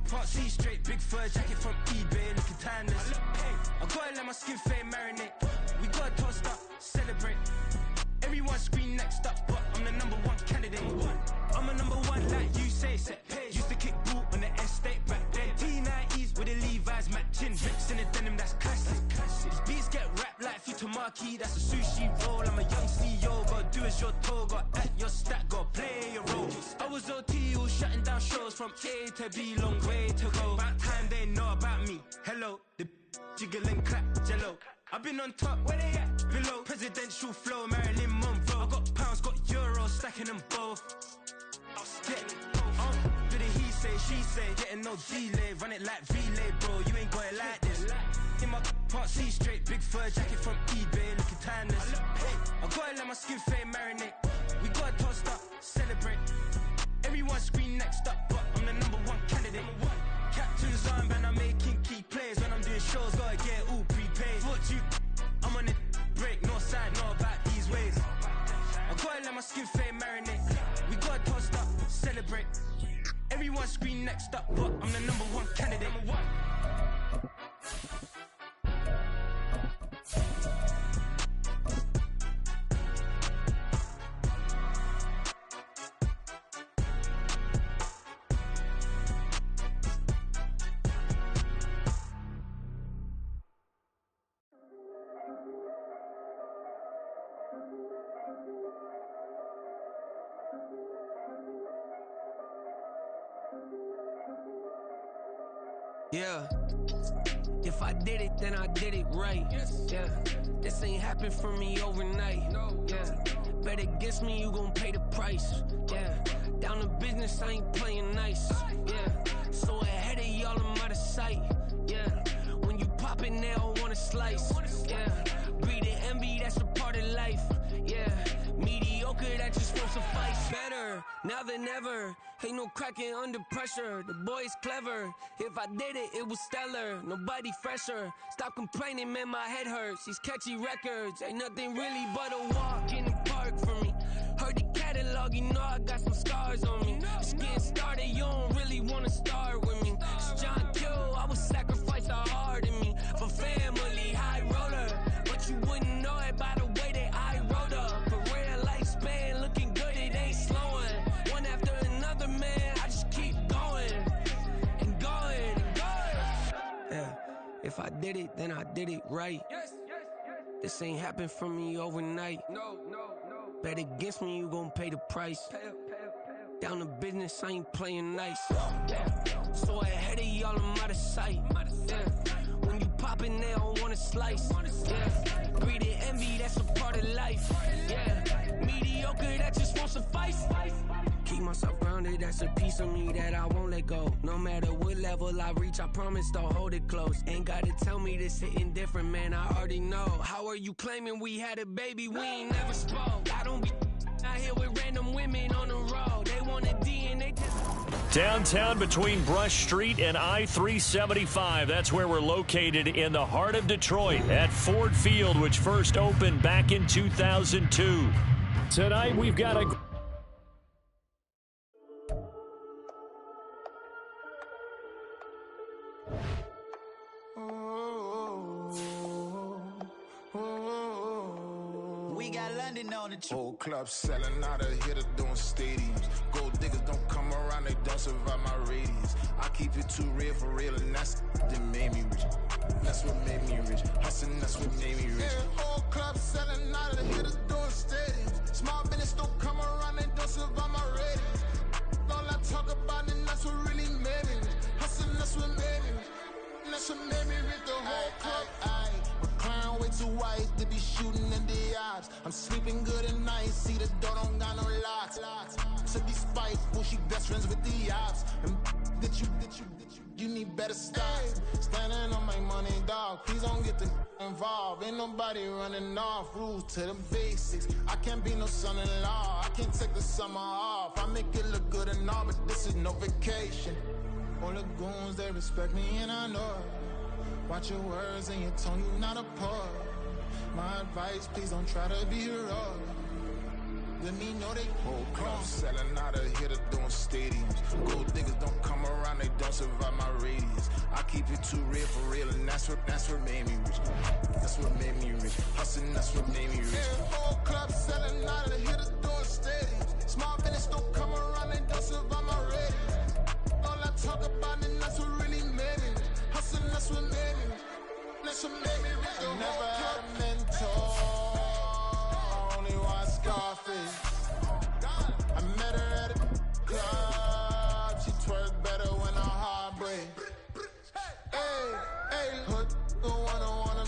Part C straight, big fur jacket from eBay, looking timeless. I gotta let my skin fade marinate. We gotta toast up, celebrate. Everyone scream next up, but I'm the number one candidate. I'm a number one like you say, set pace. Used to kick boot on the estate back then. T90s with the Levi's matching. Drips in the denim, that's classic. These beats get wrapped like Futamaki, that's a sushi roll. I'm a young CEO, gotta do as you're told. Gotta act your stat, gotta play your role. I was OT, all shutting down shows from A to B, long way to go. About time they know about me. Hello, the jiggle and clap, jello. I've been on top, where they at? Below. Presidential flow, Marilyn Monroe. I got pounds, got euros, stacking them both. Do the he say, she say, getting no delay. Run it like relay, bro, you ain't got it like this. In my part C straight, big fur jacket from eBay, looking timeless. I gotta let my skin fade marinate. We gotta toast up, celebrate. Everyone scream next up, but I'm the number one candidate. Captain's armband, I'm making key plays. When I'm doing shows, gotta get all prepaid. What you, I'm on it, break, no side, know about these ways. I gotta let my skin fade marinate. We gotta toast up, celebrate. Everyone scream next up, but I'm the number one candidate. Yeah, if I did it, then I did it right. Yeah, this ain't happened for me overnight. Yeah, bet against me, you gon' pay the price. Yeah, down to business, I ain't playing nice. Yeah, so ahead of y'all, I'm out of sight. Yeah, when you poppin', they all wanna slice. Yeah, greed and envy, that's a part of life. Yeah, mediocre, that just won't suffice. Better now than ever. Ain't no cracking under pressure. The boy's clever. If I did it, it was stellar. Nobody fresher. Stop complaining, man, my head hurts. These catchy records ain't nothing really but a walk in the park for me. Heard the catalog, you know I got some scars on me. Just getting started, you don't really wanna start with me. It's John Kill, I would sacrifice a heart in me for family, high roller. But you wouldn't know it by the way that I wrote up. A real lifespan, looking good, it ain't slowing. One after another, man, I just keep going and going and going. Yeah, if I did it, then I did it right. This ain't happened for me overnight. No. Bet against me, you gon' pay the price. Down to business, I ain't playing nice. Yeah. So ahead of y'all, I'm out of sight. Yeah. When you poppin', they don't wanna slice. Yeah. Greed and envy, that's a part of life. Yeah. Mediocre, that just won't suffice. Keep myself grounded, that's a piece of me that I won't let go. No matter what level I reach, I promise to hold it close. Ain't gotta tell me this hitting different, man, I already know. How are you claiming we had a baby, we ain't never spoke? I don't be out here with random women on the road. They want a DNA test. Downtown between Brush Street and I-375. That's where we're located in the heart of Detroit at Ford Field, which first opened back in 2002. Tonight we've got a... We got London on the trip. Whole club selling out of here to doing stadiums. Gold diggers don't come around, they don't survive my radius. I keep it too real for real, and that's that made me rich. That's what made me rich. Hustling, that's what made me rich. Yeah, whole club selling out of here to doing stadiums. Small business don't come around, they don't survive my radius. All I talk about, and that's what really made me rich. Hustling, that's what made me rich. That's what made me rich. The whole club. McLaren way too white to be shooting in the eyes. I'm sleeping good at night, see the door don't got no locks. To be spiteful, she best friends with the ops. And you need better stop. Standing on my money, dog. Please don't get the involved. Ain't nobody running off. Rules to the basics. I can't be no son-in-law. I can't take the summer off. I make it look good and all, but this is no vacation. All the goons, they respect me and I know it. Watch your words and your tone, you not a part. My advice, please don't try to be heroic. Let me know they whole club selling out of here to doing stadiums. Gold diggers don't come around, they don't survive my my radius. I keep it too real for real, and that's what made me rich. That's what made me rich. Hustling, that's what made me rich. Yeah, whole club selling out of the hitters doing stadiums. Small business don't come around, they don't survive my radius. All I talk about, and that's what really made me rich. Hustling, that's what made me rich. That's what made me rich. I never had a mentor, only one Scarface. I met her at a club, she twerk better when her heart breaks. Hey, hood, wanna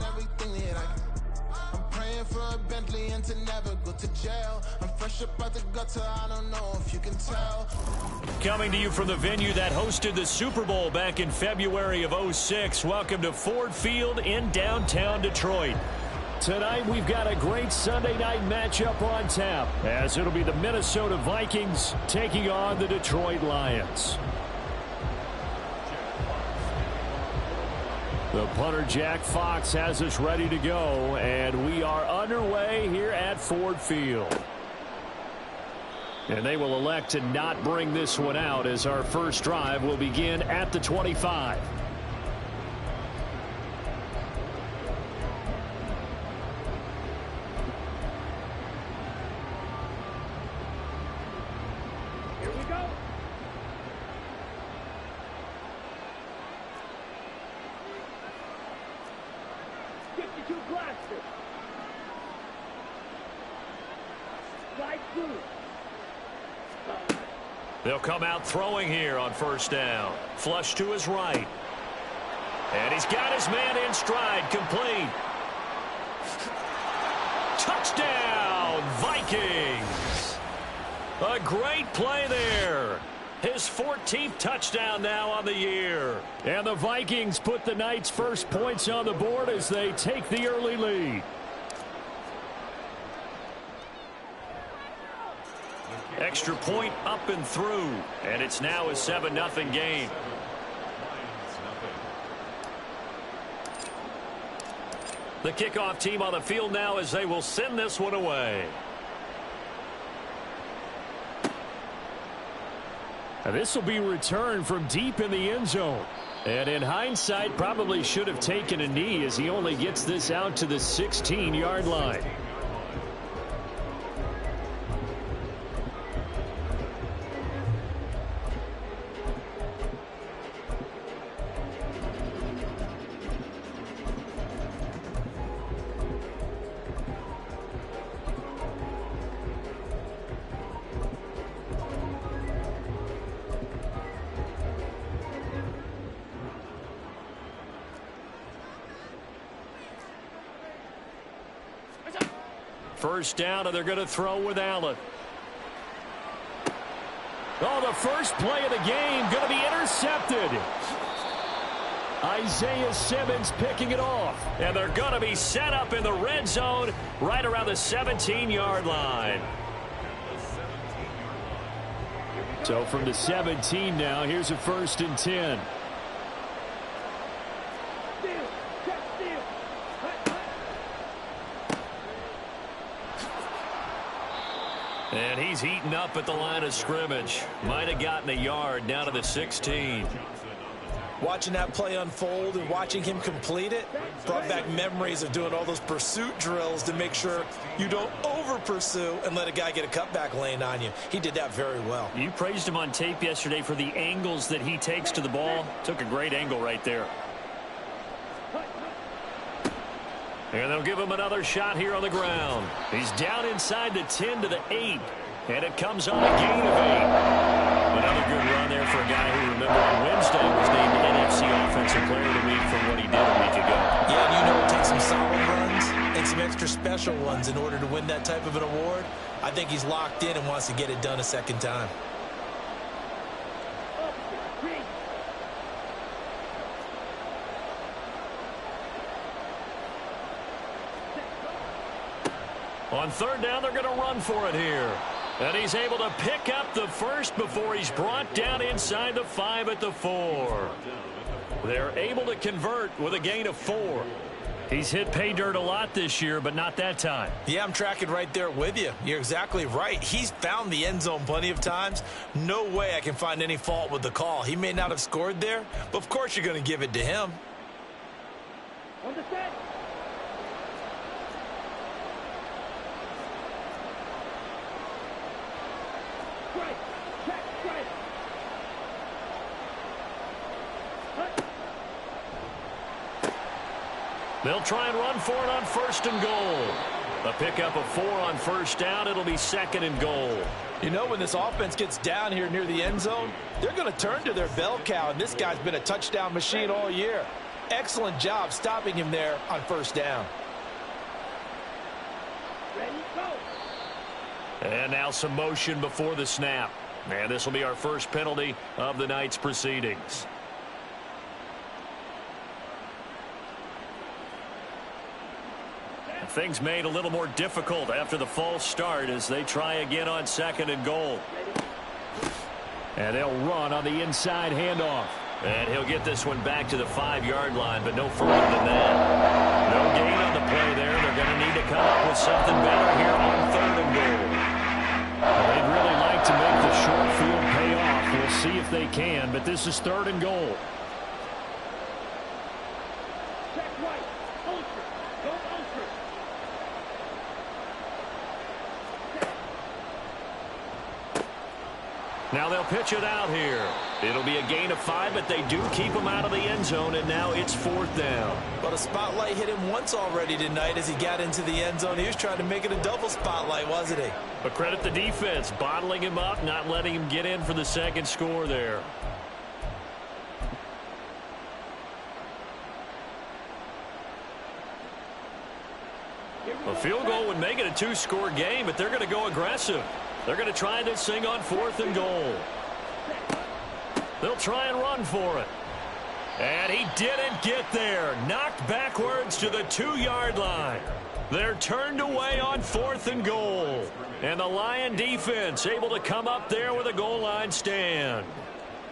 everything that I'm praying for a Bentley and to never go to jail. I'm fresh up out the gutter, I don't know if you can tell. Coming to you from the venue that hosted the Super Bowl back in February of '06. Welcome to Ford Field in downtown Detroit. Tonight we've got a great Sunday night matchup on tap, as it'll be the Minnesota Vikings taking on the Detroit Lions. The punter, Jack Fox, has us ready to go, and we are underway here at Ford Field. And they will elect to not bring this one out, as our first drive will begin at the 25. They'll come out throwing here on first down. Flush to his right. And he's got his man in stride, complete. Touchdown, Vikings. A great play there. His 14th touchdown now on the year. And the Vikings put the Knights' first points on the board as they take the early lead. Extra point up and through, and it's now a 7-0 game. The kickoff team on the field now as they will send this one away. And this will be returned from deep in the end zone. And in hindsight, probably should have taken a knee as he only gets this out to the 16-yard line. First down, and they're going to throw with Allen. Oh, the first play of the game going to be intercepted. Isaiah Simmons picking it off. And they're going to be set up in the red zone right around the 17-yard line. So from the 17 now, here's a 1st and 10. And he's eaten up at the line of scrimmage. Might have gotten a yard down to the 16. Watching that play unfold and watching him complete it brought back memories of doing all those pursuit drills to make sure you don't over-pursue and let a guy get a cutback lane on you. He did that very well. You praised him on tape yesterday for the angles that he takes to the ball. Took a great angle right there. And they'll give him another shot here on the ground. He's down inside the 10 to the 8. And it comes on a gain of 8. Another good run there for a guy who, remember, on Wednesday was named NFC Offensive Player of the Week for what he did a week ago. Yeah, and you know it takes some solid runs and some extra special ones in order to win that type of an award. I think he's locked in and wants to get it done a second time. On third down, they're going to run for it here. And he's able to pick up the first before he's brought down inside the 5 at the 4. They're able to convert with a gain of 4. He's hit pay dirt a lot this year, but not that time. Yeah, I'm tracking right there with you. You're exactly right. He's found the end zone plenty of times. No way I can find any fault with the call. He may not have scored there, but of course you're going to give it to him. On the set. Strike. Check. Strike. They'll try and run for it on 1st and goal. A pickup of 4 on 1st down. It'll be 2nd and goal. You know, when this offense gets down here near the end zone, they're going to turn to their bell cow, and this guy's been a touchdown machine all year. Excellent job stopping him there on 1st down. Ready, go. And now some motion before the snap. And this will be our first penalty of the night's proceedings. Things made a little more difficult after the false start as they try again on 2nd and goal. And they'll run on the inside handoff. And he'll get this one back to the 5-yard line, but no further than that. No gain on the play there. They're going to need to come up with something better here on 3rd and goal. They'd really like to make the short field pay off. We'll see if they can, but this is 3rd and goal. Check right. Ultra. Go ultra. Now they'll pitch it out here. It'll be a gain of 5, but they do keep him out of the end zone, and now it's 4th down. But a spotlight hit him once already tonight as he got into the end zone. He was trying to make it a double spotlight, wasn't he? But credit the defense, bottling him up, not letting him get in for the 2nd score there. A field goal would make it a 2-score game, but they're going to go aggressive. They're going to try this thing on 4th and goal. They'll try and run for it. And he didn't get there. Knocked backwards to the 2-yard line. They're turned away on 4th and goal. And the Lion defense able to come up there with a goal line stand.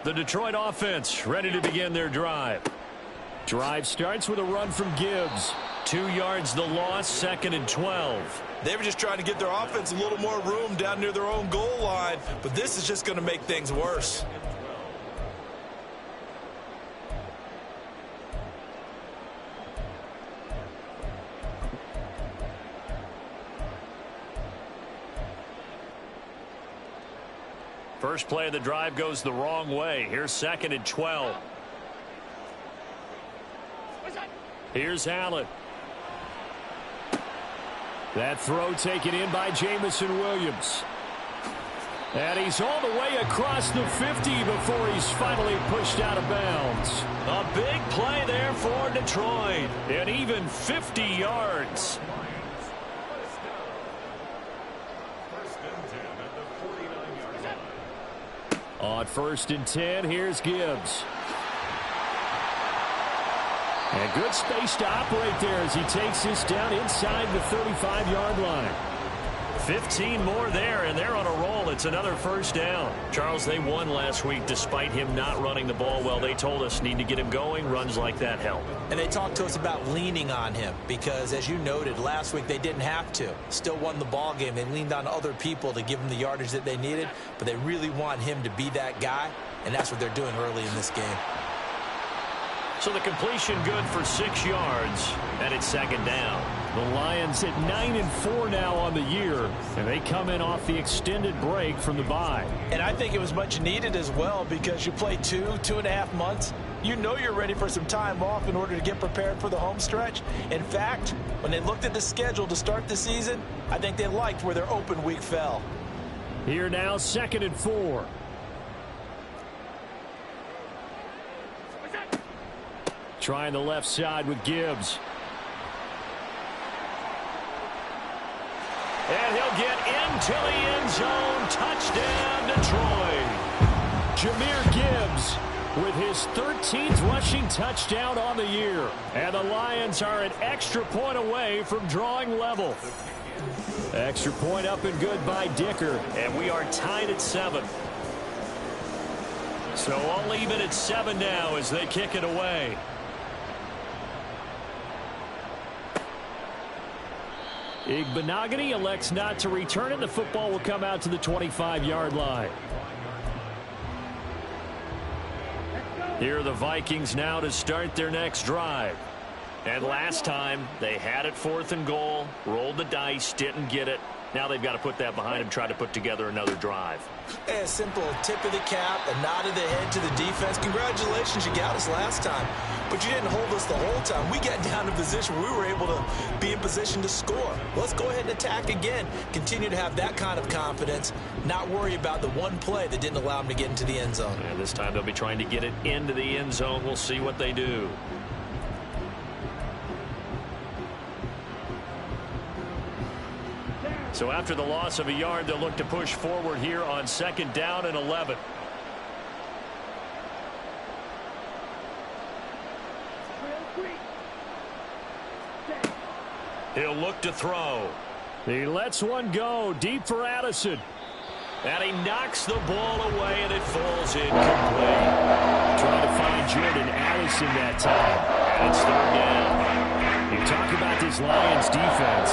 The Detroit offense ready to begin their drive. Drive starts with a run from Gibbs. 2 yards the loss, 2nd and 12. They were just trying to get their offense a little more room down near their own goal line, but this is just going to make things worse. First play of the drive goes the wrong way. Here's 2nd and 12. Here's Allen. That throw taken in by Jamison Williams. And he's all the way across the 50 before he's finally pushed out of bounds. A big play there for Detroit. And even 50 yards. On 1st and 10, here's Gibbs. And good space to operate there as he takes this down inside the 35-yard line. 15 more there, and they're on a roll. It's another 1st down. Charles, they won last week despite him not running the ball well. They told us need to get him going. Runs like that help. And they talked to us about leaning on him because, as you noted, last week they didn't have to. Still won the ball game. They leaned on other people to give them the yardage that they needed, but they really want him to be that guy, and that's what they're doing early in this game. So the completion good for 6 yards, and it's 2nd down. The Lions at 9-4 now on the year, and they come in off the extended break from the bye. And I think it was much needed as well because you play 2.5 months. You know you're ready for some time off in order to get prepared for the home stretch. In fact, when they looked at the schedule to start the season, I think they liked where their open week fell. Here now, 2nd and 4. Trying the left side with Gibbs. And he'll get into the end zone. Touchdown, Detroit. Jahmyr Gibbs with his 13th rushing touchdown on the year. And the Lions are an extra point away from drawing level. Extra point up and good by Dicker. And we are tied at 7. So all even at 7 now as they kick it away. Igbenogany elects not to return it. The football will come out to the 25-yard line. Here are the Vikings now to start their next drive. And last time, they had it 4th and goal, rolled the dice, didn't get it. Now they've got to put that behind them, try to put together another drive. A simple tip of the cap, a nod of the head to the defense. Congratulations, you got us last time. But you didn't hold us the whole time. We got down in position where we were able to be in position to score. Let's go ahead and attack again. Continue to have that kind of confidence. Not worry about the one play that didn't allow them to get into the end zone. And this time they'll be trying to get it into the end zone. We'll see what they do. So after the loss of a yard, they'll look to push forward here on 2nd down and 11. He'll look to throw. He lets one go deep for Addison. And he knocks the ball away, and it falls incomplete. Trying to find Jordan Addison that time. And it's 3rd down. You talk about this Lions defense.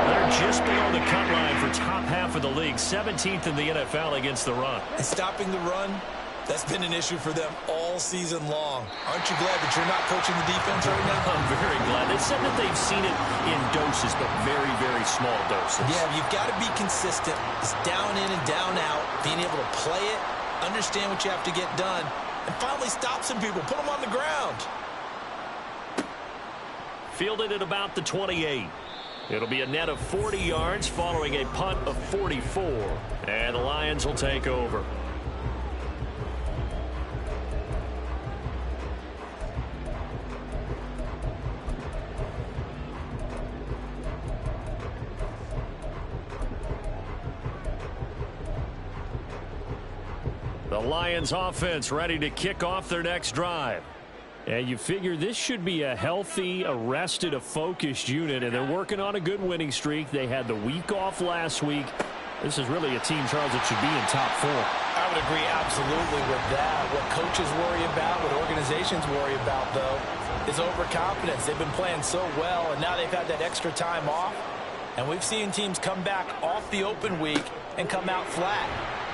They're just below the cut line for top half of the league. 17th in the NFL against the run. And stopping the run, that's been an issue for them all season long. Aren't you glad that you're not coaching the defense right now? I'm very glad. They said that they've seen it in doses, but very, very small doses. Yeah, you've got to be consistent. It's down in and down out, being able to play it, understand what you have to get done, and finally stop some people, put them on the ground. Fielded at about the 28. It'll be a net of 40 yards following a punt of 44. And the Lions will take over. The Lions offense ready to kick off their next drive. And you figure this should be a healthy, a focused unit, and they're working on a good winning streak. They had the week off last week. This is really a team, Charles, that should be in top 4. I would agree absolutely with that. What coaches worry about, what organizations worry about, though, is overconfidence. They've been playing so well, and now they've had that extra time off. And we've seen teams come back off the open week and come out flat.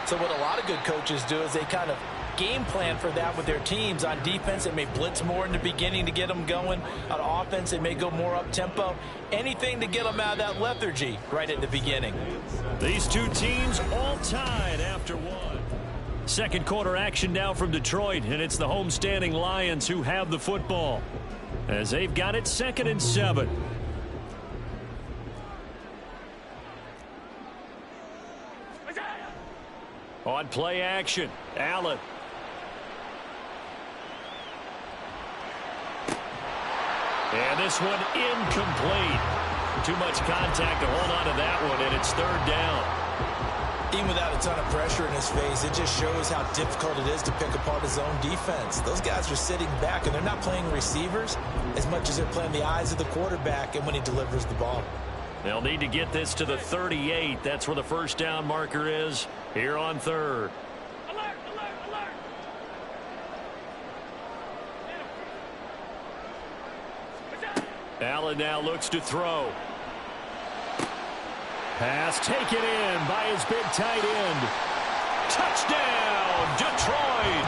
So what a lot of good coaches do is they kind of game plan for that with their teams. On defense, they may blitz more in the beginning to get them going. On offense, they may go more up-tempo. Anything to get them out of that lethargy right at the beginning. These two teams all tied after one. Second quarter action now from Detroit, and it's the homestanding Lions who have the football as they've got it 2nd and 7. On play action, Allen. And this one incomplete. Too much contact to hold on to that one, and it's 3rd down. Even without a ton of pressure in his face, it just shows how difficult it is to pick apart his own defense. Those guys are sitting back, and they're not playing receivers as much as they're playing the eyes of the quarterback and when he delivers the ball. They'll need to get this to the 38. That's where the first down marker is here on 3rd. Alert, alert, alert. Allen now looks to throw. Pass taken in by his big tight end. Touchdown, Detroit.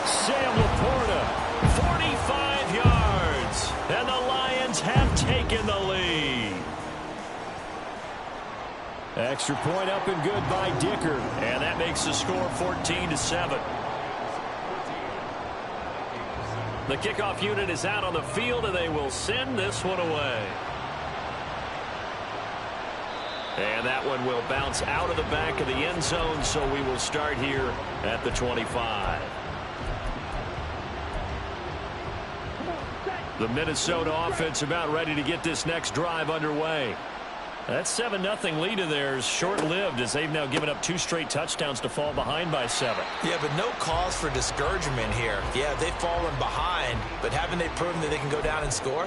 Sam Laporta, 45 yards. And the Lions have taken the lead. Extra point up and good by Dicker. And that makes the score 14-7. The kickoff unit is out on the field, and they will send this one away. And that one will bounce out of the back of the end zone, so we will start here at the 25. The Minnesota offense about ready to get this next drive underway. That 7-0 lead of theirs short-lived as they've now given up 2 straight touchdowns to fall behind by 7. Yeah, but no cause for discouragement here. Yeah, they've fallen behind, but haven't they proven that they can go down and score?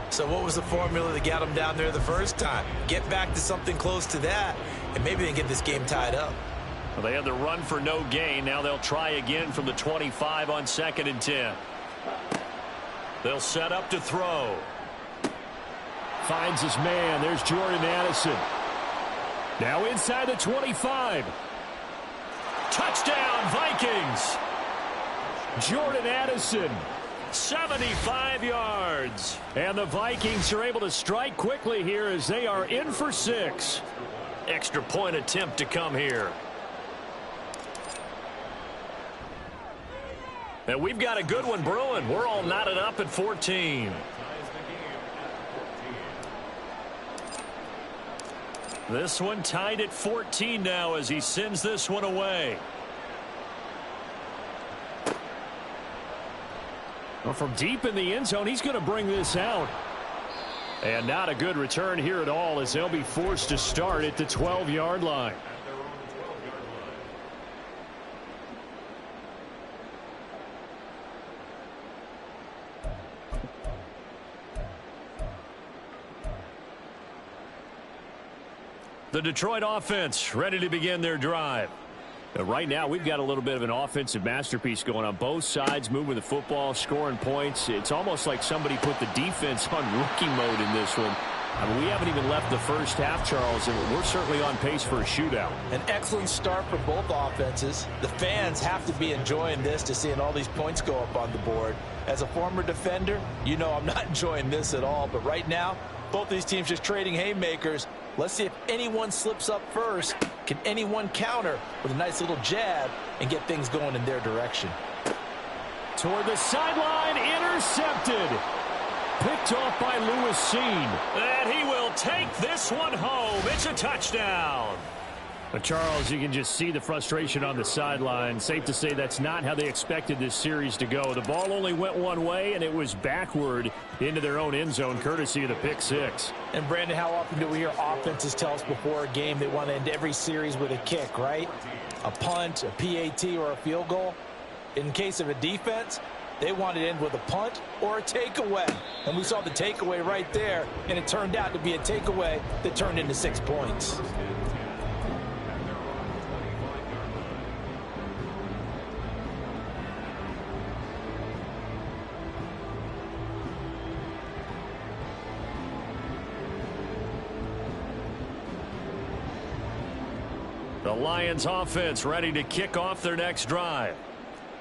So what was the formula that got them down there the first time? Get back to something close to that, and maybe they can get this game tied up. Well, they had the run for no gain. Now they'll try again from the 25 on 2nd and 10. They'll set up to throw. finds his man. There's Jordan Addison. Now inside the 25. Touchdown, Vikings. Jordan Addison, 75 yards. And the Vikings are able to strike quickly here as they are in for 6. Extra point attempt to come here. And we've got a good one brewing. We're all knotted up at 14. This one tied at 14 now as he sends this one away. Well, from deep in the end zone, he's going to bring this out. And not a good return here at all as they'll be forced to start at the 12-yard line. The Detroit offense ready to begin their drive. Right now, we've got a little bit of an offensive masterpiece going on both sides, moving the football, scoring points. It's almost like somebody put the defense on rookie mode in this one. I mean, we haven't even left the first half, Charles, and we're certainly on pace for a shootout. An excellent start for both offenses. The fans have to be enjoying this to seeing all these points go up on the board. As a former defender, you know I'm not enjoying this at all. But right now, both these teams just trading haymakers. Let's see if anyone slips up first. Can anyone counter with a nice little jab and get things going in their direction? Toward the sideline, intercepted. Picked off by Lewis Cine. And he will take this one home. It's a touchdown. But Charles, you can just see the frustration on the sideline. Safe to say that's not how they expected this series to go. The ball only went one way, and it was backward into their own end zone, courtesy of the pick six. And, Brandon, how often do we hear offenses tell us before a game they want to end every series with a kick, right? A punt, a PAT, or a field goal. In case of a defense, they want to end with a punt or a takeaway. And we saw the takeaway right there, and it turned out to be a takeaway that turned into 6 points. The Lions offense ready to kick off their next drive.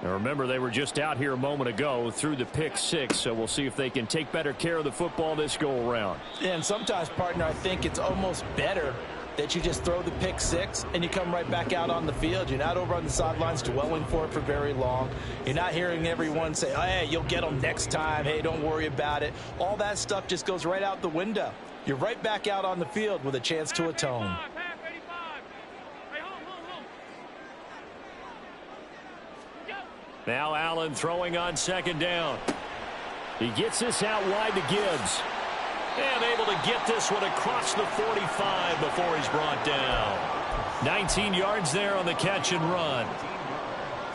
Now remember, they were just out here a moment ago through the pick six, so we'll see if they can take better care of the football this go around. And sometimes, partner, I think it's almost better that you just throw the pick six and you come right back out on the field. You're not over on the sidelines dwelling for it for very long. You're not hearing everyone say, oh, hey, you'll get them next time. Hey, don't worry about it. All that stuff just goes right out the window. You're right back out on the field with a chance to atone. Now Allen throwing on second down. He gets this out wide to Gibbs. And able to get this one across the 45 before he's brought down. 19 yards there on the catch and run.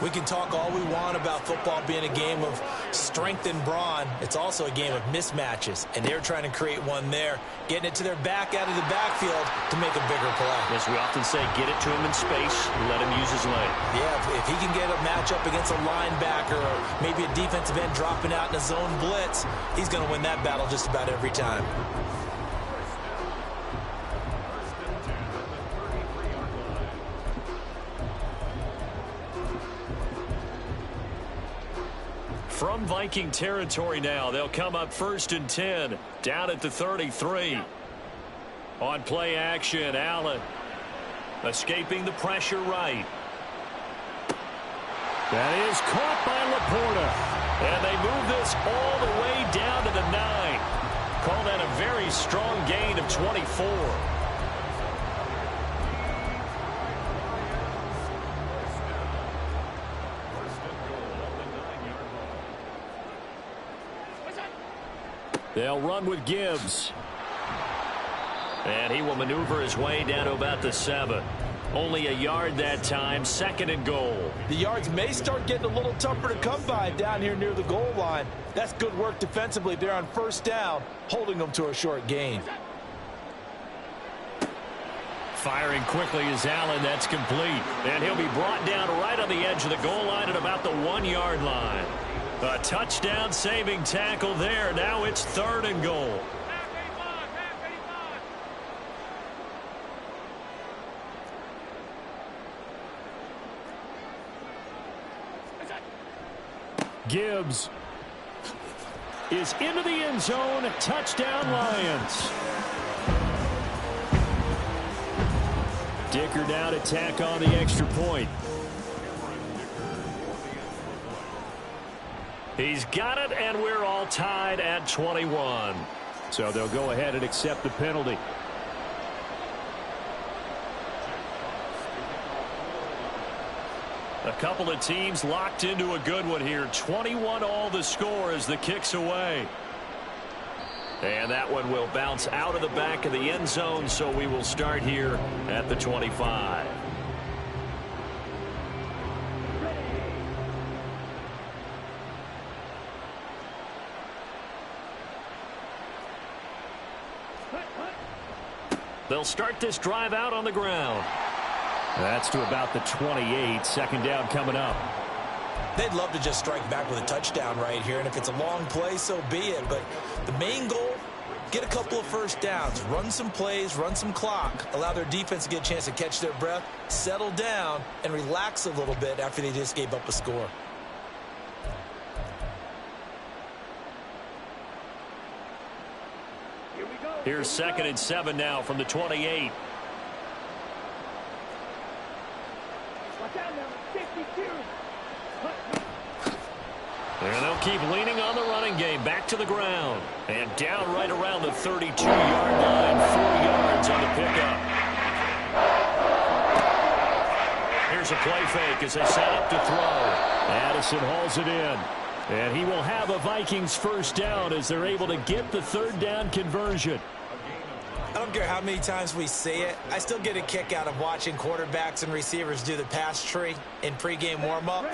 We can talk all we want about football being a game of strength and brawn. It's also a game of mismatches, and they're trying to create one there, getting it to their back out of the backfield to make a bigger play. As we often say, get it to him in space and let him use his leg. Yeah, if he can get a matchup against a linebacker or maybe a defensive end dropping out in a zone blitz, he's going to win that battle just about every time. From Viking territory now, they'll come up 1st and 10, down at the 33. On play action, Allen escaping the pressure right. That is caught by Laporta. And they move this all the way down to the 9. Call that a very strong gain of 24. They'll run with Gibbs. And he will maneuver his way down to about the 7. Only a yard that time, 2nd and goal. The yards may start getting a little tougher to come by down here near the goal line. That's good work defensively there on 1st down, holding them to a short gain. Firing quickly is Allen. That's complete. And he'll be brought down right on the edge of the goal line at about the 1-yard line. A touchdown saving tackle there. Now it's 3rd and goal. Gibbs is into the end zone. Touchdown, Lions. Dicker now to tack on the extra point. He's got it, and we're all tied at 21. So they'll go ahead and accept the penalty. A couple of teams locked into a good one here. 21 all the score as the kick's away. And that one will bounce out of the back of the end zone, so we will start here at the 25. They'll start this drive out on the ground. That's to about the 28. Second down coming up. They'd love to just strike back with a touchdown right here, and if it's a long play, so be it. But the main goal, get a couple of first downs, run some plays, run some clock, allow their defense to get a chance to catch their breath, settle down, and relax a little bit after they just gave up a score. Here's 2nd and 7 now from the 28. And they'll keep leaning on the running game. Back to the ground. And down right around the 32-yard line. 4 yards on the pickup. Here's a play fake as they set up to throw. Addison hauls it in. And he will have a Vikings first down as they're able to get the 3rd down conversion. I don't care how many times we see it. I still get a kick out of watching quarterbacks and receivers do the pass tree in pregame warm-up.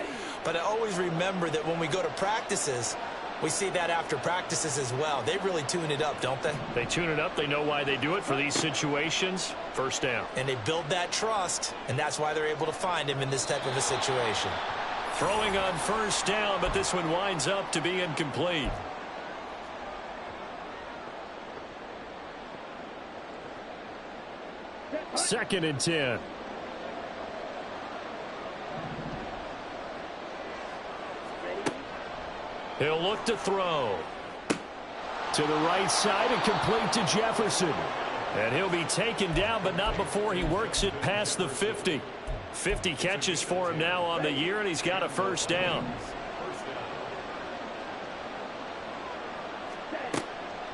But I always remember that when we go to practices, we see that after practices as well. They really tune it up, don't they? They tune it up. They know why they do it for these situations. First down. And they build that trust, and that's why they're able to find him in this type of a situation. Throwing on first down, but this one winds up to be incomplete. Second and 10. He'll look to throw. To the right side and complete to Jefferson. And he'll be taken down, but not before he works it past the 50. 50 catches for him now on the year, and he's got a first down.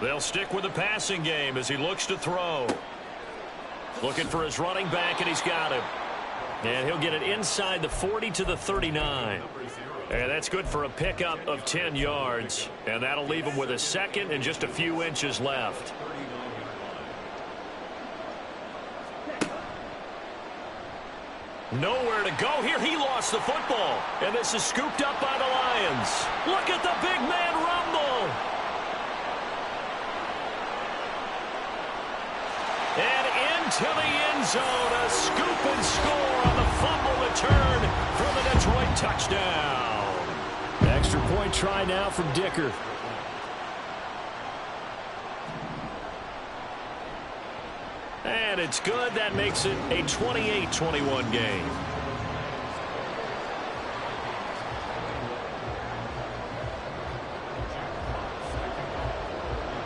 They'll stick with the passing game as he looks to throw. Looking for his running back, and he's got him. And he'll get it inside the 40 to the 39. And that's good for a pickup of 10 yards. And that'll leave him with a second and just a few inches left. Nowhere to go here. He lost the football. And this is scooped up by the Lions. Look at the big man rumble. And into the end zone. A scoop and score on the fumble return for the Detroit touchdown. Extra point try now from Dicker. And it's good. That makes it a 28-21 game.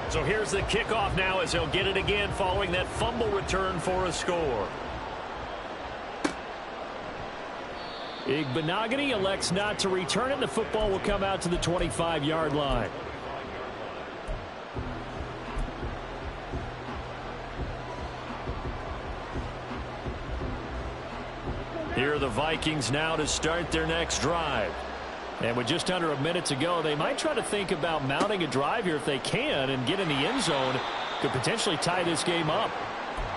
So here's the kickoff now as he'll get it again following that fumble return for a score. Igbenogany elects not to return it. The football will come out to the 25-yard line. Here are the Vikings now to start their next drive. And with just under a minute to go, they might try to think about mounting a drive here if they can and get in the end zone. Could potentially tie this game up.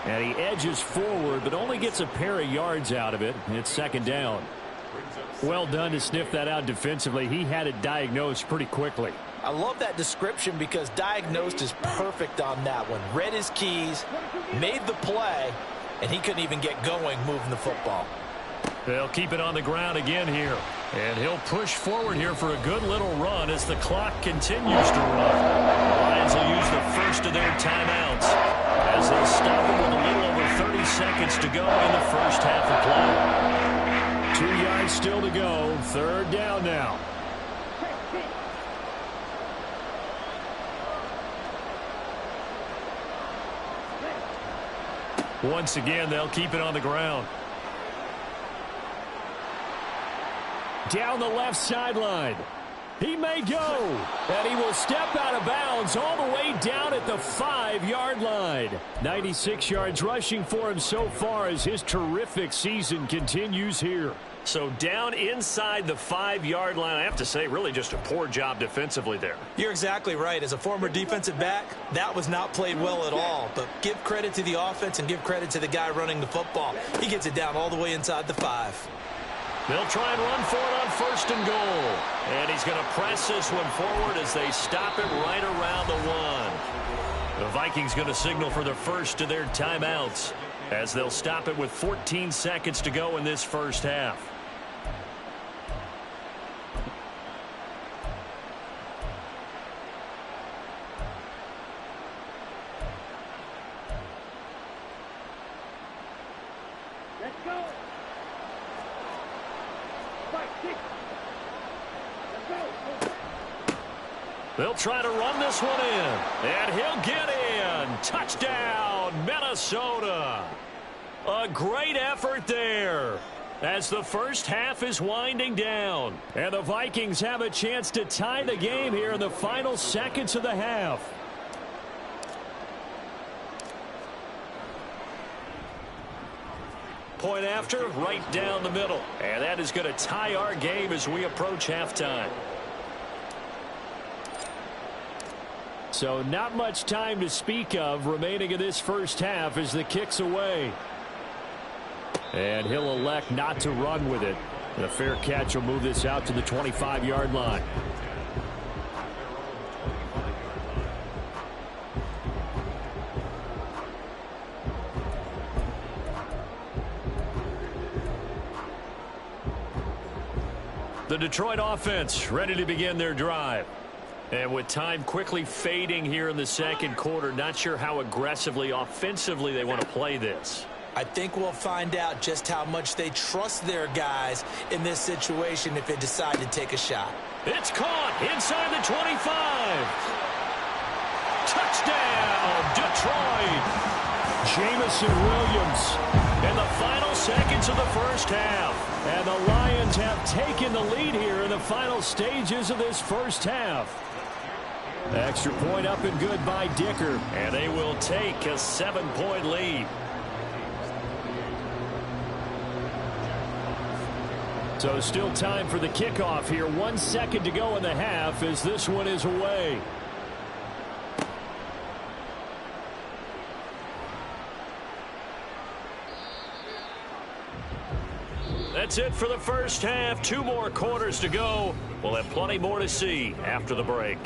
And he edges forward, but only gets a pair of yards out of it. It's second down. Well done to sniff that out defensively. He had it diagnosed pretty quickly. I love that description because diagnosed is perfect on that one. Read his keys, made the play, and he couldn't even get going moving the football. They'll keep it on the ground again here. And he'll push forward here for a good little run as the clock continues to run. The Lions will use the first of their timeouts as they'll stop him with a little over 30 seconds to go in the first half of play. 2 yards still to go. Third down now. Once again, they'll keep it on the ground. Down the left sideline. He may go, and he will step out of bounds all the way down at the 5-yard line. 96 yards rushing for him so far as his terrific season continues here. So down inside the 5-yard line, I have to say, really just a poor job defensively there. You're exactly right. As a former defensive back, that was not played well at all. But give credit to the offense and give credit to the guy running the football. He gets it down all the way inside the 5. They'll try and run for it on 1st and goal. And he's going to press this one forward as they stop it right around the 1. The Vikings going to signal for the first of their timeouts as they'll stop it with 14 seconds to go in this first half. Let's go. 5, 6. Let's go. They'll try to run this one in, and he'll get in. Touchdown, Minnesota. A great effort there as the first half is winding down. And the Vikings have a chance to tie the game here in the final seconds of the half. Point after, right down the middle. And that is going to tie our game as we approach halftime. So not much time to speak of remaining in this first half as the kick's away. And he'll elect not to run with it. And a fair catch will move this out to the 25-yard line. The Detroit offense ready to begin their drive. And with time quickly fading here in the second quarter, not sure how aggressively, offensively they want to play this. I think we'll find out just how much they trust their guys in this situation if they decide to take a shot. It's caught inside the 25. Touchdown, Detroit. Jamison Williams in the final seconds of the first half. And the Lions have taken the lead here in the final stages of this first half. Extra point up and good by Dicker. And they will take a 7-point lead. So still time for the kickoff here. 1 second to go in the half as this one is away. That's it for the first half. 2 more quarters to go. We'll have plenty more to see after the break.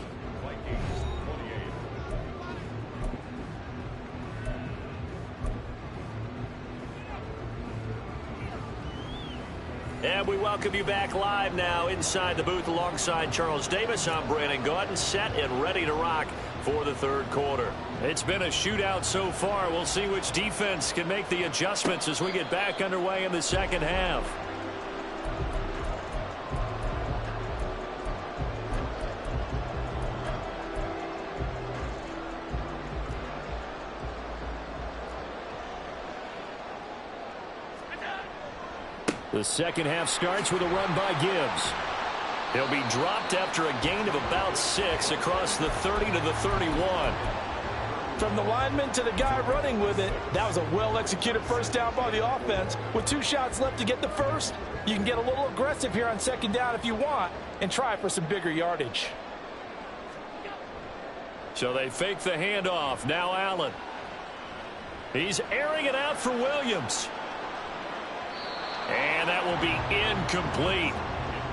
And we welcome you back live now inside the booth alongside Charles Davis. I'm Brandon Gaudin, set and ready to rock for the third quarter. It's been a shootout so far. We'll see which defense can make the adjustments as we get back underway in the second half. The second half starts with a run by Gibbs. He'll be dropped after a gain of about 6 across the 30 to the 31. From the lineman to the guy running with it, that was a well-executed first down by the offense. With 2 shots left to get the first, you can get a little aggressive here on second down if you want and try for some bigger yardage. So they fake the handoff. Now Allen. He's airing it out for Williams. And that will be incomplete.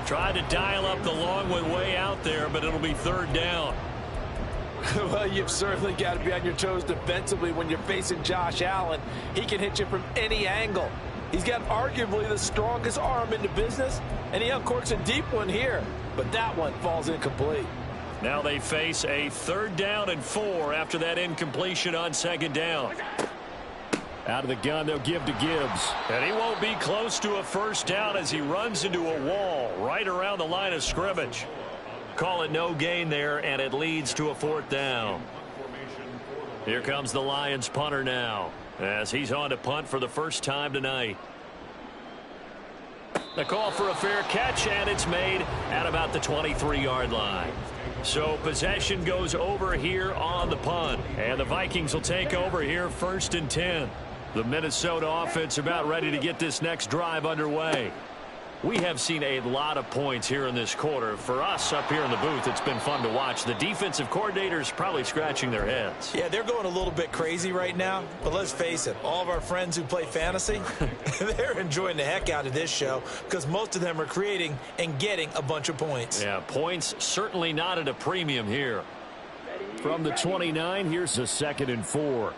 Tried to dial up the long one way out there, but it'll be third down. Well, you've certainly got to be on your toes defensively when you're facing Josh Allen. He can hit you from any angle. He's got arguably the strongest arm in the business, and he uncorks a deep one here. But that one falls incomplete. Now they face a 3rd down and 4 after that incompletion on second down. Out of the gun, they'll give to Gibbs. And he won't be close to a first down as he runs into a wall right around the line of scrimmage. Call it no gain there, and it leads to a 4th down. Here comes the Lions punter now. as he's on to punt for the first time tonight. The call for a fair catch, and it's made at about the 23-yard line. So possession goes over here on the punt, and the Vikings will take over here 1st and 10. The Minnesota offense about ready to get this next drive underway. We have seen a lot of points here in this quarter. For us up here in the booth, it's been fun to watch. The defensive coordinators probably scratching their heads. Yeah, they're going a little bit crazy right now. But let's face it, all of our friends who play fantasy, they're enjoying the heck out of this show because most of them are creating and getting a bunch of points. Yeah, points certainly not at a premium here. From the 29, here's a 2nd and 4.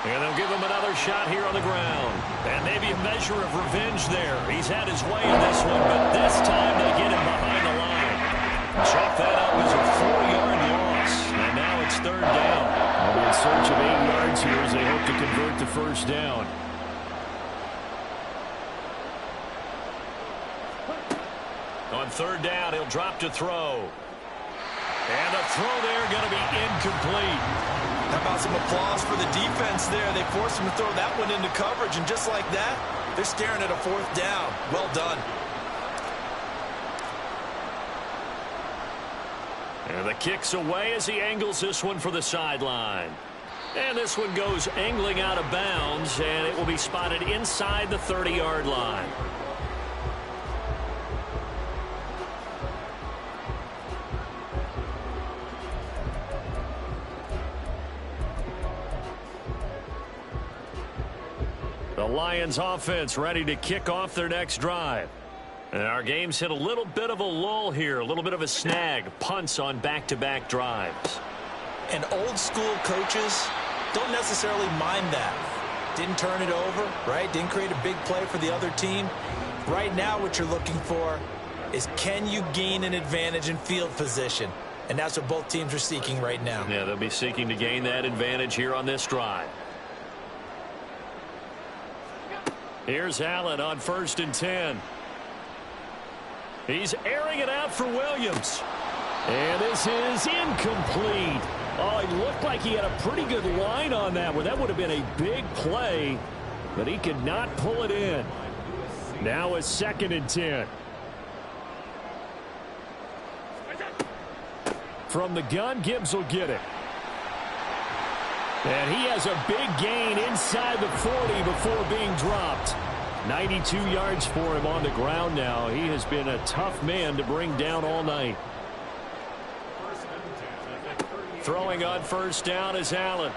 And they'll give him another shot here on the ground. And maybe a measure of revenge there. He's had his way in this one, but this time they get him behind the line. Chalk that up as a 4-yard loss. And now it's 3rd down. They'll be in search of 8 yards here as they hope to convert the 1st down. On 3rd down, he'll drop to throw. And the throw there going to be incomplete. How about some applause for the defense there? They forced him to throw that one into coverage, and just like that, they're staring at a 4th down. Well done. And the kick's away as he angles this one for the sideline. And this one goes angling out of bounds, and it will be spotted inside the 30-yard line. The Lions offense ready to kick off their next drive. And our game's hit a little bit of a lull here, a little bit of a snag. Punts on back-to-back drives. And old school coaches don't necessarily mind that. Didn't turn it over, right? Didn't create a big play for the other team. Right now what you're looking for is can you gain an advantage in field position? And that's what both teams are seeking right now. Yeah, they'll be seeking to gain that advantage here on this drive. Here's Allen on 1st and 10. He's airing it out for Williams. And this is incomplete. Oh, it looked like he had a pretty good line on that one. That would have been a big play, but he could not pull it in. Now a 2nd and 10. From the gun, Gibbs will get it. And he has a big gain inside the 40 before being dropped. 92 yards for him on the ground now. He has been a tough man to bring down all night. Throwing on 1st down is Allen.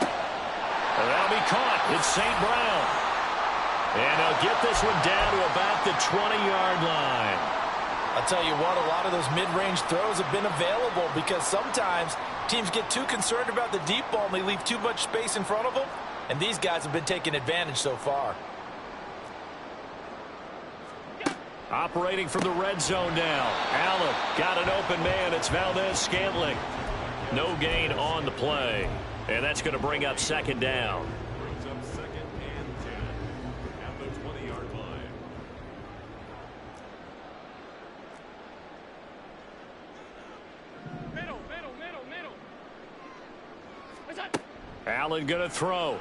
And that'll be caught. It's St. Brown. And they'll get this one down to about the 20-yard line. I'll tell you what, a lot of those mid-range throws have been available because sometimes teams get too concerned about the deep ball and they leave too much space in front of them. And these guys have been taking advantage so far. Operating from the red zone now. Allen got an open man. It's Valdez-Scantling. No gain on the play. And that's going to bring up 2nd down. Brings up 2nd and 10 at the 20-yard line. Middle. What's that? Allen going to throw.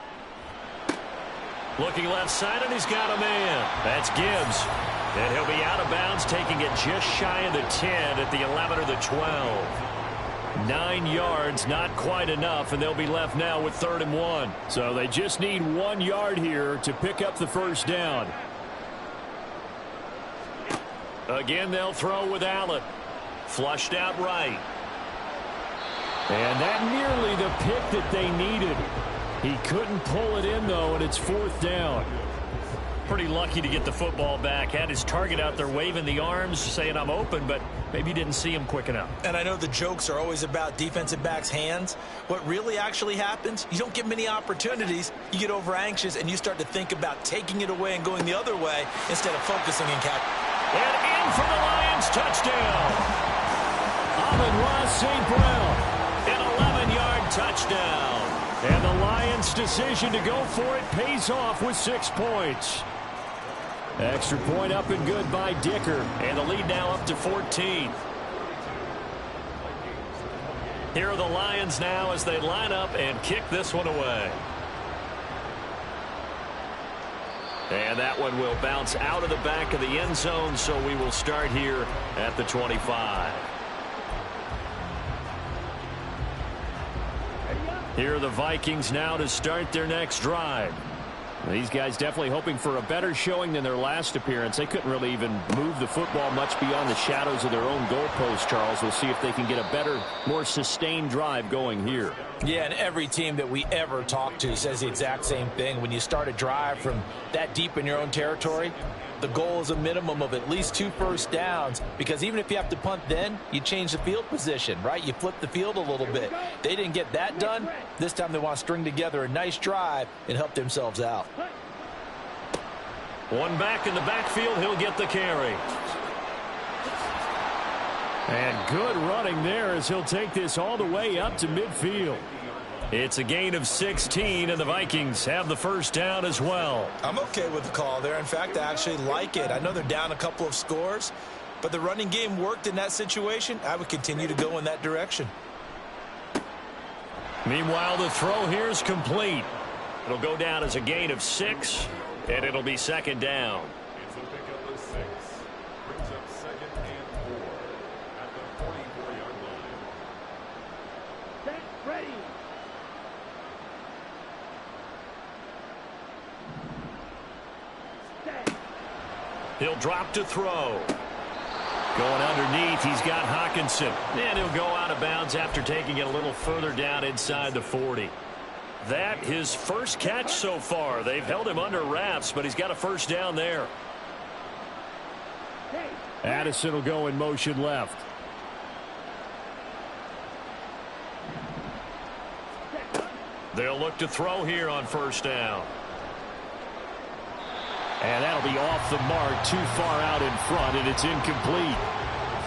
Looking left side, and he's got a man. That's Gibbs. And he'll be out of bounds, taking it just shy of the 10 at the 11 or the 12. 9 yards, not quite enough, and they'll be left now with 3rd and 1. So they just need 1 yard here to pick up the 1st down. Again, they'll throw with Allen. Flushed out right. And that nearly the pick that they needed. He couldn't pull it in, though, and it's 4th down. Pretty lucky to get the football back. Had his target out there waving the arms, saying I'm open, but maybe didn't see him quick enough. And I know the jokes are always about defensive backs' hands. What really actually happens, you don't get many opportunities. You get over anxious, and you start to think about taking it away and going the other way instead of focusing and catching. And in for the Lions, touchdown. Amon-Ra St. Brown, an 11-yard touchdown. And the Lions' decision to go for it pays off with 6 points. Extra point up and good by Dicker. And the lead now up to 14. Here are the Lions now as they line up and kick this one away. And that one will bounce out of the back of the end zone, so we will start here at the 25. Here are the Vikings now to start their next drive. These guys definitely hoping for a better showing than their last appearance. They couldn't really even move the football much beyond the shadows of their own goalpost, Charles. We'll see if they can get a better, more sustained drive going here. Yeah, and every team that we ever talk to says the exact same thing. When you start a drive from that deep in your own territory, the goal is a minimum of at least 2 first downs, because even if you have to punt then, you change the field position, right? You flip the field a little bit. They didn't get that done. This time they want to string together a nice drive and help themselves out. One back in the backfield, he'll get the carry. And good running there as he'll take this all the way up to midfield. It's a gain of 16, and the Vikings have the first down as well. I'm okay with the call there. In fact, I actually like it. I know they're down a couple of scores, but the running game worked in that situation. I would continue to go in that direction. Meanwhile, the throw here is complete. It'll go down as a gain of 6, and it'll be second down. It's a pickup of 6. Brings up 2nd and 4 at the 44-yard line. Set, ready. He'll drop to throw. Going underneath, he's got Hockenson. And he'll go out of bounds after taking it a little further down inside the 40. That his first catch so far. They've held him under wraps, but he's got a first down there. Addison will go in motion left. They'll look to throw here on first down. And that'll be off the mark, too far out in front, and it's incomplete.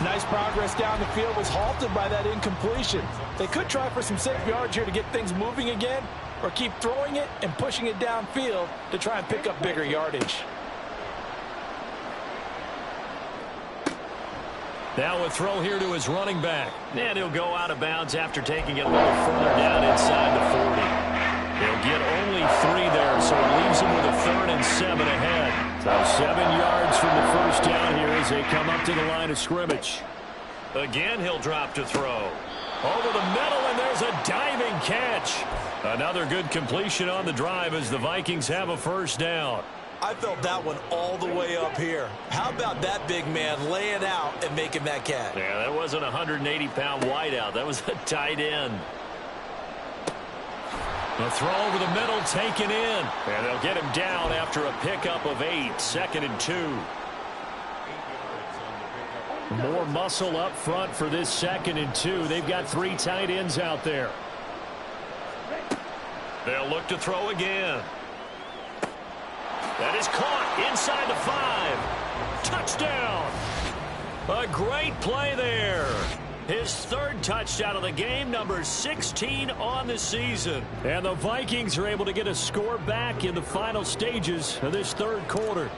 Nice progress down the field, was halted by that incompletion. They could try for some safe yards here to get things moving again, or keep throwing it and pushing it downfield to try and pick up bigger yardage. Now a throw here to his running back. And he'll go out of bounds after taking it a little further down inside the 40. He'll get only 3 there, so it leaves him with a 3rd and 7 ahead. So 7 yards from the first down here as they come up to the line of scrimmage. Again, he'll drop to throw. Over the middle, and there's a diving catch. Another good completion on the drive as the Vikings have a first down. I felt that one all the way up here. How about that big man laying out and making that catch? Yeah, that wasn't a 180-pound wideout. That was a tight end. The throw over the middle taken in. And they'll get him down after a pickup of 8. 2nd and 2. More muscle up front for this 2nd and 2. They've got 3 tight ends out there. They'll look to throw again. That is caught inside the 5. Touchdown. A great play there. His 3rd touchdown of the game, number 16 on the season. And the Vikings are able to get a score back in the final stages of this 3rd quarter.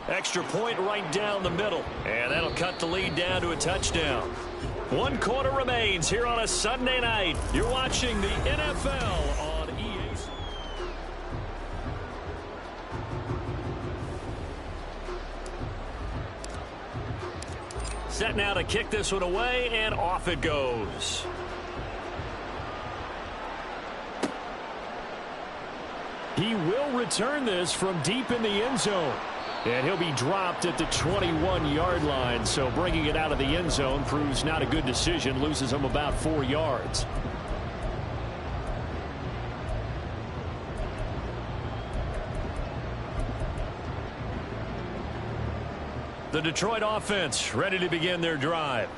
Extra point right down the middle. And that'll cut the lead down to a touchdown. 1 quarter remains here on a Sunday night. You're watching the NFL on EA. Set now to kick this one away, and off it goes. He will return this from deep in the end zone. And he'll be dropped at the 21-yard line, so bringing it out of the end zone proves not a good decision, loses him about 4 yards. The Detroit offense ready to begin their drive.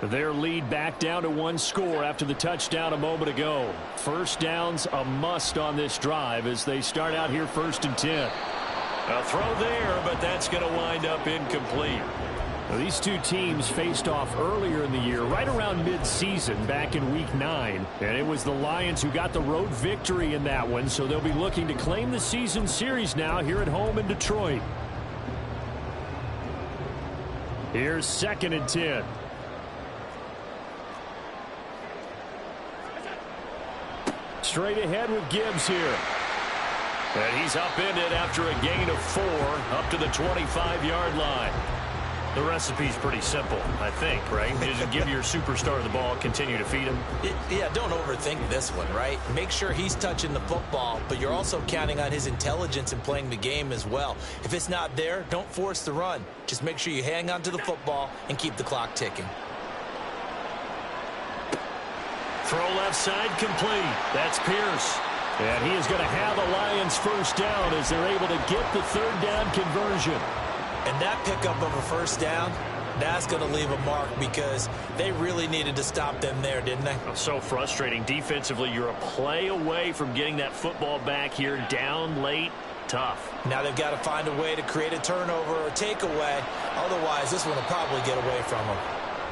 Their lead back down to 1 score after the touchdown a moment ago. First down's a must on this drive as they start out here 1st and 10. A throw there, but that's going to wind up incomplete. Well, these two teams faced off earlier in the year, right around mid-season, back in Week 9. And it was the Lions who got the road victory in that one, so they'll be looking to claim the season series now here at home in Detroit. Here's 2nd and 10. Straight ahead with Gibbs here. And he's upended after a gain of 4 up to the 25-yard line. The recipe's pretty simple, I think, right? Just give your superstar the ball, continue to feed him. Yeah, don't overthink this one, right? Make sure he's touching the football, but you're also counting on his intelligence in playing the game as well. If it's not there, don't force the run. Just make sure you hang on to the football and keep the clock ticking. Throw left side complete. That's Pierce. And he is going to have a Lions first down as they're able to get the 3rd down conversion. And that pickup of a first down, that's going to leave a mark because they really needed to stop them there, didn't they? So frustrating. Defensively, you're a play away from getting that football back here, down late. Tough. Now they've got to find a way to create a turnover or takeaway. Otherwise, this one will probably get away from them.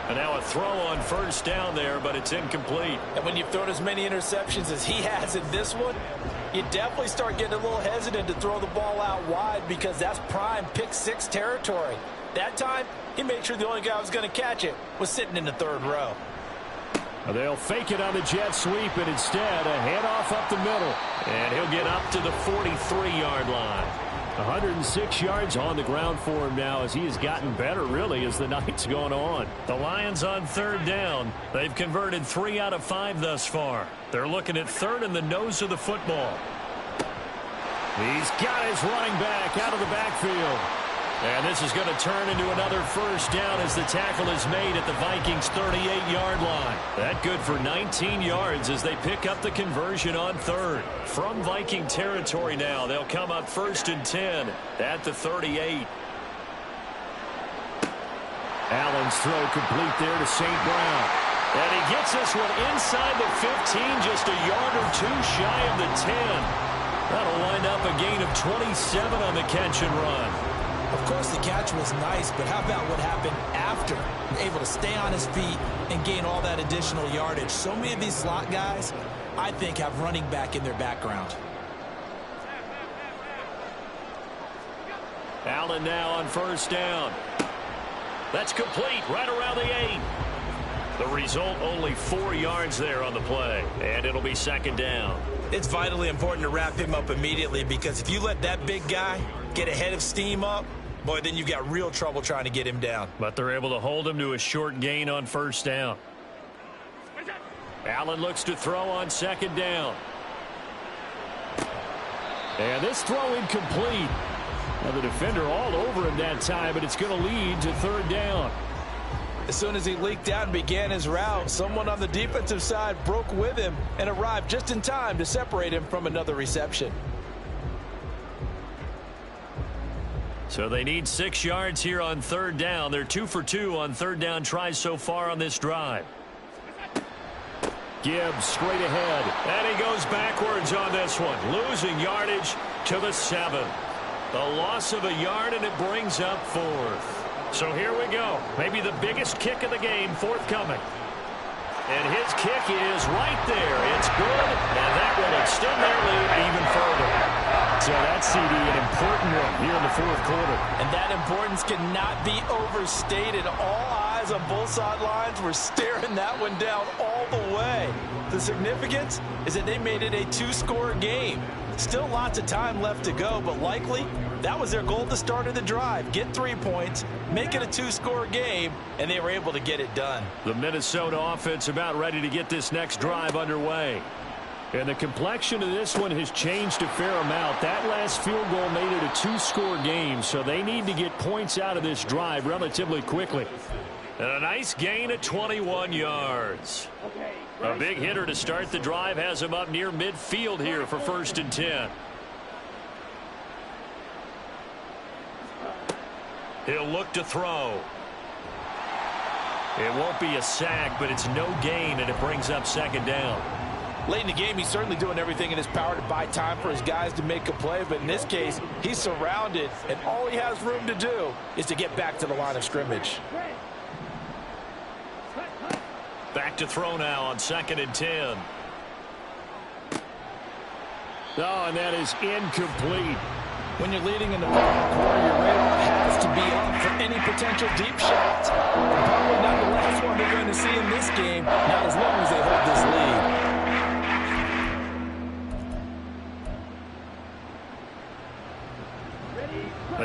And now a throw on first down there, but it's incomplete. And when you've thrown as many interceptions as he has in this one, you definitely start getting a little hesitant to throw the ball out wide because that's prime pick 6 territory. That time, he made sure the only guy who was going to catch it was sitting in the 3rd row. They'll fake it on the jet sweep, and instead a handoff up the middle. And he'll get up to the 43-yard line. 106 yards on the ground for him now as he has gotten better, really, as the night's gone on. The Lions on 3rd down. They've converted 3 out of 5 thus far. They're looking at 3rd in the nose of the football. He's got his running back out of the backfield. And this is going to turn into another first down as the tackle is made at the Vikings' 38-yard line. That good for 19 yards as they pick up the conversion on 3rd. From Viking territory now, they'll come up 1st and 10 at the 38. Allen's throw complete there to St. Brown. And he gets this one inside the 15, just a yard or 2 shy of the 10. That'll wind up a gain of 27 on the catch and run. Of course, the catch was nice, but how about what happened after? Able to stay on his feet and gain all that additional yardage. So many of these slot guys, I think, have running back in their background. Allen now on first down. That's complete right around the 8. The result, only 4 yards there on the play, and it'll be 2nd down. It's vitally important to wrap him up immediately because if you let that big guy get ahead of steam up, boy, then you've got real trouble trying to get him down. But they're able to hold him to a short gain on first down. Allen looks to throw on 2nd down. And this throw incomplete. Now the defender all over him that time, but it's going to lead to 3rd down. As soon as he leaked out and began his route, someone on the defensive side broke with him and arrived just in time to separate him from another reception. So they need 6 yards here on 3rd down. They're 2 for 2 on 3rd down tries so far on this drive. Gibbs straight ahead. And he goes backwards on this one. Losing yardage to the 7. A loss of a yard, and it brings up 4th. So here we go. Maybe the biggest kick of the game forthcoming. And his kick is right there. It's good, and that will extend their lead even further. So that CD, an important one here in the 4th quarter. And that importance cannot be overstated. All eyes on both sidelines were staring that one down all the way. The significance is that they made it a 2-score game. Still lots of time left to go, but likely that was their goal at the start of the drive. Get 3 points, make it a 2-score game, and they were able to get it done. The Minnesota offense about ready to get this next drive underway. And the complexion of this one has changed a fair amount. That last field goal made it a 2-score game, so they need to get points out of this drive relatively quickly. And a nice gain of 21 yards. A big hitter to start the drive has him up near midfield here for 1st and 10. He'll look to throw. It won't be a sack, but it's no gain, and it brings up 2nd down. Late in the game, he's certainly doing everything in his power to buy time for his guys to make a play. But in this case, he's surrounded, and all he has room to do is to get back to the line of scrimmage. Back to throw now on 2nd and 10. Oh, and that is incomplete. When you're leading in the final quarter, your radar has to be up for any potential deep shots. Probably not the last one they're going to see in this game, not as long as they hold this lead.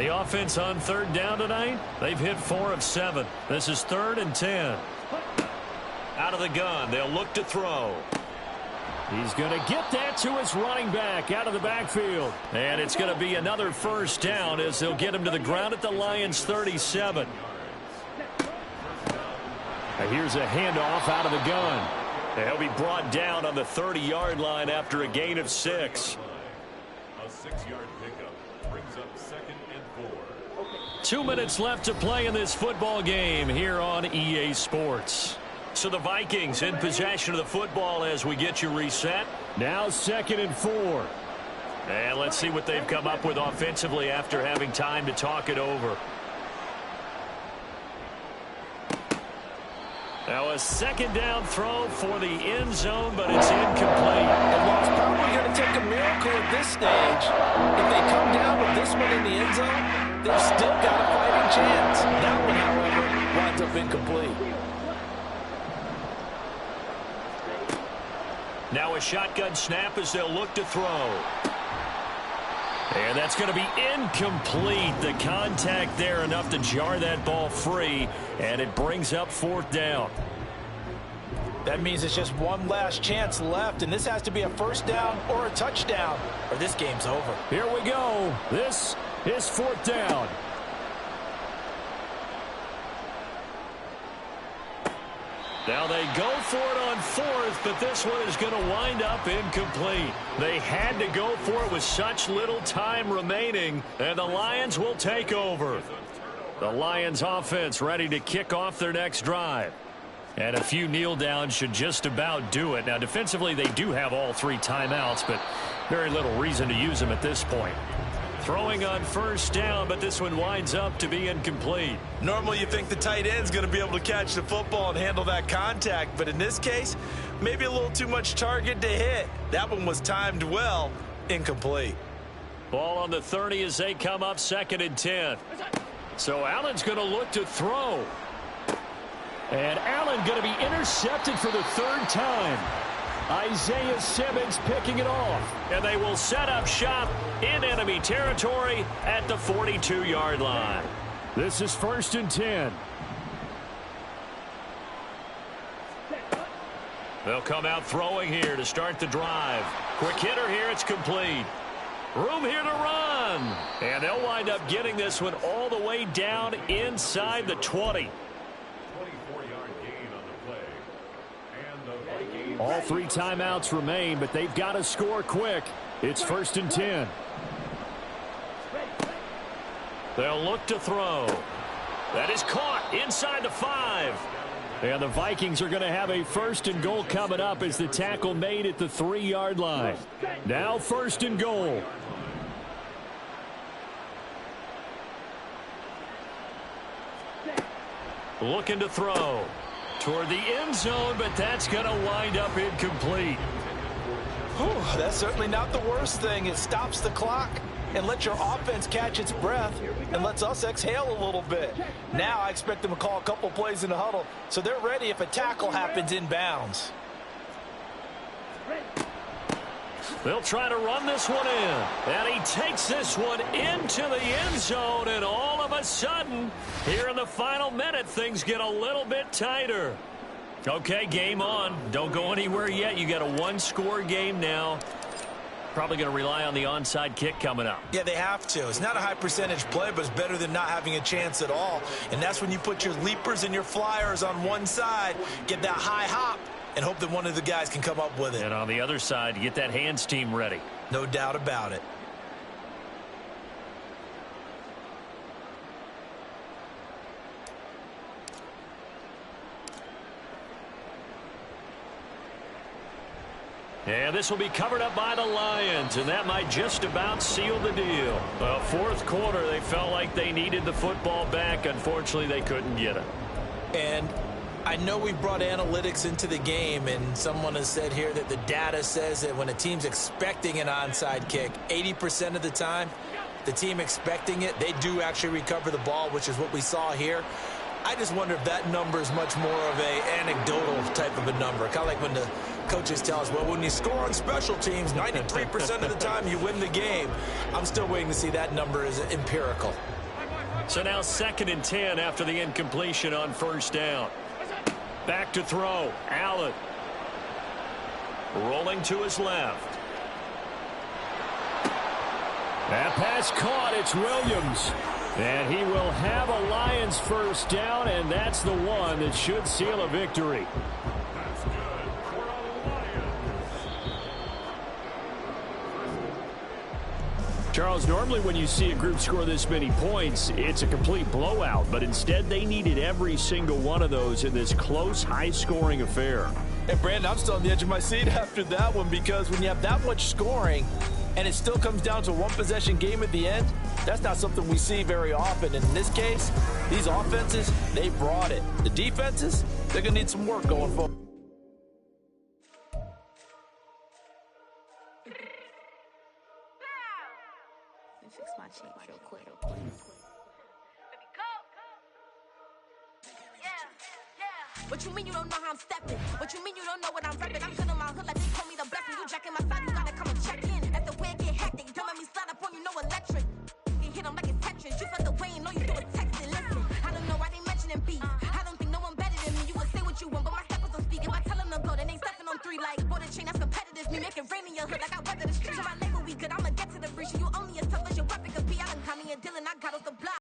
The offense on 3rd down tonight, they've hit 4 of 7. This is 3rd and 10. Out of the gun, they'll look to throw. He's going to get that to his running back out of the backfield. And it's going to be another 1st down as they'll get him to the ground at the Lions' 37. Now here's a handoff out of the gun. He'll be brought down on the 30-yard line after a gain of 6. A 6-yard pickup brings up 2nd and 4. 2 minutes left to play in this football game here on EA Sports. So the Vikings in possession of the football as we get you reset. Now 2nd and 4. And let's see what they've come up with offensively after having time to talk it over. Now a 2nd down throw for the end zone, but it's incomplete. The Lost probably going to take a miracle at this stage. If they come down with this one in the end zone, they've still got a fighting chance. That one, however, winds up incomplete. Now a shotgun snap as they'll look to throw. And that's going to be incomplete. The contact there enough to jar that ball free, and it brings up 4th down. That means it's just one last chance left, and this has to be a 1st down or a touchdown, or this game's over. Here we go. This is 4th down. Now they go for it on 4th, but this one is going to wind up incomplete. They had to go for it with such little time remaining, and the Lions will take over. The Lions offense ready to kick off their next drive. And a few kneel downs should just about do it. Now defensively they do have all 3 timeouts, but very little reason to use them at this point. Throwing on 1st down, but this one winds up to be incomplete. Normally you think the tight end's going to be able to catch the football and handle that contact, but in this case, maybe a little too much target to hit. That one was timed well, incomplete. Ball on the 30 as they come up 2nd and 10. So Allen's going to look to throw. And Allen going to be intercepted for the 3rd time. Isaiah Simmons picking it off. And they will set up shop in enemy territory at the 42-yard line. This is 1st and 10. They'll come out throwing here to start the drive. Quick hitter here, it's complete. Room here to run. And they'll wind up getting this one all the way down inside the 20. 24-yard gain on the play. And the Vikings. All 3 timeouts remain, but they've got to score quick. It's 1st and 10. They'll look to throw. That is caught inside the 5. And the Vikings are going to have a 1st and goal coming up as the tackle made at the 3-yard line. Now 1st and goal. Looking to throw toward the end zone, but that's going to wind up incomplete. Whew, that's certainly not the worst thing. It stops the clock and lets your offense catch its breath and lets us exhale a little bit. Now I expect them to call a couple plays in the huddle so they're ready if a tackle happens in bounds. They'll try to run this one in. And he takes this one into the end zone, and all of a sudden, here in the final minute, things get a little bit tighter. Okay, game on. Don't go anywhere yet. You got a 1-score game now. Probably going to rely on the onside kick coming up. Yeah, they have to. It's not a high percentage play, but it's better than not having a chance at all. And that's when you put your leapers and your flyers on one side, get that high hop, and hope that one of the guys can come up with it. And on the other side, you get that hands team ready. No doubt about it. And this will be covered up by the Lions, and that might just about seal the deal. Well, fourth quarter, they felt like they needed the football back. Unfortunately, they couldn't get it. And I know we brought analytics into the game, and someone has said here that the data says that when a team's expecting an onside kick, 80% of the time, the team expecting it, they do actually recover the ball, which is what we saw here. I just wonder if that number is much more of a anecdotal type of a number. Kind of like when the coaches tell us, well, when you score on special teams, 93% of the time you win the game. I'm still waiting to see that number is empirical. So now 2nd and 10 after the incompletion on first down. Back to throw. Allen. Rolling to his left. That pass caught. It's Williams. And he will have a Lions first down, and that's the one that should seal a victory. That's good for the Lions. Charles, normally when you see a group score this many points, it's a complete blowout. But instead, they needed every single one of those in this close, high-scoring affair. And, Brandon, I'm still on the edge of my seat after that one because when you have that much scoring and it still comes down to a one-possession game at the end, that's not something we see very often. And in this case, these offenses, they brought it. The defenses, they're going to need some work going forward. Fix my cheek real quick. What you mean you don't know how I'm stepping? What you mean you don't know what I'm repping? I'm good on my hood like they told me to bless me. You jacking my side, you gotta come and check in. As the wind get hectic, don't let me slide up on you, no electric. You hit them like it's Tetris. You felt the way and know you do a texting. Listen, I don't know why they mentioning beef. I don't think no one better than me. You would say what you want, but my steppers don't speak. If I tell them to go, then they stepping on 3 like. Border chain, that's competitive. Me make it rain in your hood like I weather the streets. So my label we good, I'm